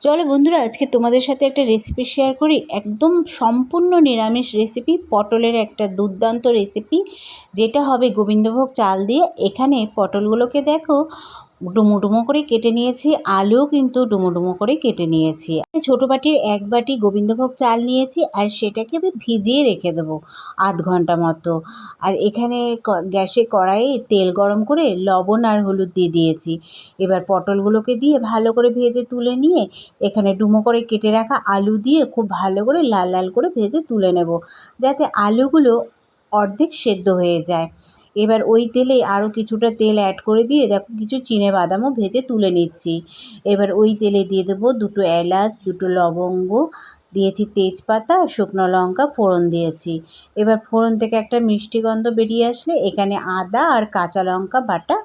চলো বন্ধুরা, আজকে তোমাদের সাথে একটা রেসিপি শেয়ার করি। একদম সম্পূর্ণ নিরামিষ রেসিপি, পটলের একটা দুর্দান্ত রেসিপি, যেটা হবে গোবিন্দভোগ চাল দিয়ে। এখানে পটলগুলোকে দেখো ডুমো ডুমো করে কেটে নিয়েছি, আলুও কিন্তু ডুমো ডুমো করে কেটে নিয়েছি। ছোটো বাটির 1 বাটি গোবিন্দভোগ চাল নিয়েছি, আর সেটাকে আমি ভিজিয়ে রেখে দেবো আধ ঘন্টা মতো। আর এখানে গ্যাসে কড়াইয়ে তেল গরম করে লবণ আর হলুদ দিয়ে দিয়েছি। এবার পটলগুলোকে দিয়ে ভালো করে ভেজে তুলে নিয়ে এখানে ডুমো করে কেটে রাখা আলু দিয়ে খুব ভালো করে লাল লাল করে ভেজে তুলে নেব, যাতে আলুগুলো অর্ধেক সেদ্ধ হয়ে যায়। এবার ওই তেলে আরও কিছুটা তেল অ্যাড করে দিয়ে দেখো কিছু চিনেবাদামও ভেজে তুলে নিচ্ছি। এবার ওই তেলে দিয়ে দেবো 2টো এলাচ, 2টো লবঙ্গ দিয়েছি, তেজপাতা, শুকনো লঙ্কা ফোড়ন দিয়েছি। এবার ফোড়ন থেকে একটা মিষ্টি গন্ধ বেরিয়ে আসলে এখানে আদা আর কাঁচা লঙ্কা বাটা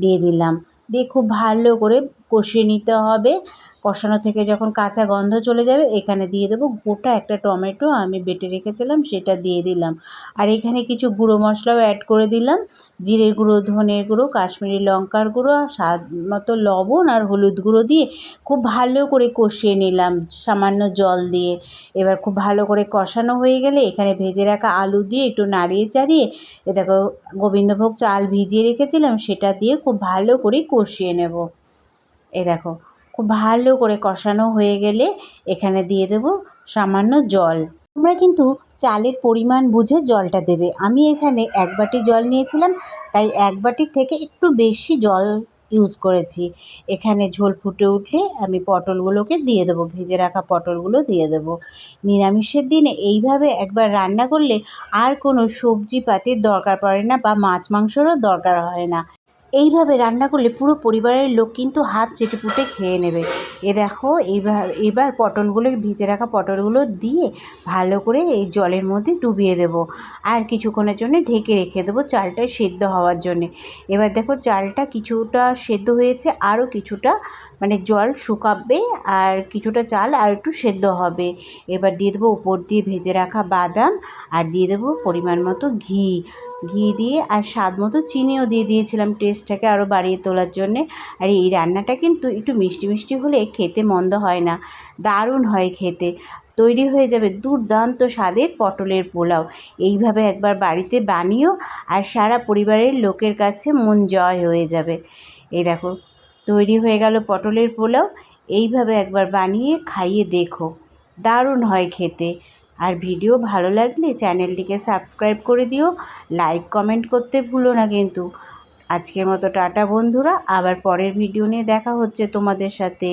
দিয়ে দিলাম, দিয়ে খুব ভালো করে কষিয়ে নিতে হবে। কষানো থেকে যখন কাঁচা গন্ধ চলে যাবে এখানে দিয়ে দেবো গোটা একটা টমেটো আমি বেটে রেখেছিলাম, সেটা দিয়ে দিলাম। আর এখানে কিছু গুঁড়ো মশলাও অ্যাড করে দিলাম, জিরের গুঁড়ো, ধনের গুঁড়ো, কাশ্মীরি লঙ্কার গুঁড়ো, স্বাদ মতো লবণ আর হলুদ গুঁড়ো দিয়ে খুব ভালো করে কষিয়ে নিলাম সামান্য জল দিয়ে। এবার খুব ভালো করে কষানো হয়ে গেলে এখানে ভেজে রাখা আলু দিয়ে একটু নাড়িয়ে চাড়িয়ে দেখো গোবিন্দভোগ চাল ভিজিয়ে রেখেছিলাম সেটা দিয়ে খুব ভালো করে কষিয়ে নেব। দেখো খুব ভালো করে কষানো হয়ে গেলে এখানে দিয়ে দেব সামান্য জল। তোমরা কিন্তু চালের পরিমাণ বুঝে জলটা দেবে। আমি এখানে 1 বাটি জল নিয়েছিলাম, তাই 1 বাটির থেকে একটু বেশি জল ইউজ করেছি। এখানে ঝোল ফুটে উঠলে আমি পটলগুলোকে দিয়ে দেবো, ভেজে রাখা পটলগুলো দিয়ে দেবো। নিরামিষের দিনে এইভাবে একবার রান্না করলে আর কোনো সবজিপাতির দরকার পড়ে না, বা মাছ মাংসেরও দরকার হয় না। এইভাবে রান্না করলে পুরো পরিবারের লোক কিন্তু হাত চেটেপুটে খেয়ে নেবে। দেখো এবার পটলগুলো, ভিজে রাখা পটলগুলো দিয়ে ভালো করে এই জলের মধ্যে ডুবিয়ে দেব, আর কিছুক্ষণের জন্য ঢেকে রেখে দেবো চালটা সেদ্ধ হওয়ার জন্যে। এবার দেখো চালটা কিছুটা সেদ্ধ হয়েছে, আরও কিছুটা জল শুকাবে, আর কিছুটা চাল আর একটু সেদ্ধ হবে। এবার দিয়ে দেবো উপর দিয়ে ভেজে রাখা বাদাম, আর দিয়ে দেবো পরিমাণ মতো ঘি দিয়ে, আর স্বাদ মতো চিনিও দিয়ে দিয়েছিলাম টেস্টটাকে আরও বাড়িয়ে তোলার জন্যে। আর এই রান্নাটা কিন্তু একটু মিষ্টি মিষ্টি হলে খেতে মন্দ হয় না, দারুণ হয় খেতে। তৈরি হয়ে যাবে দুর্দান্ত স্বাদের পটলের পোলাও। এইভাবে একবার বাড়িতে বানিও, আর সারা পরিবারের লোকের কাছে মন জয় হয়ে যাবে। দেখো তৈরি হয়ে গেল পটলের পোলাও। এইভাবে একবার বানিয়ে খাইয়ে দেখো, দারুণ হয় খেতে। আর ভিডিও ভালো লাগলে চ্যানেলটিকে সাবস্ক্রাইব করে দিও, লাইক কমেন্ট করতে ভুলো না কিন্তু। আজকের মতো টাটা বন্ধুরা, আবার পরের ভিডিও নিয়ে দেখা হচ্ছে তোমাদের সাথে।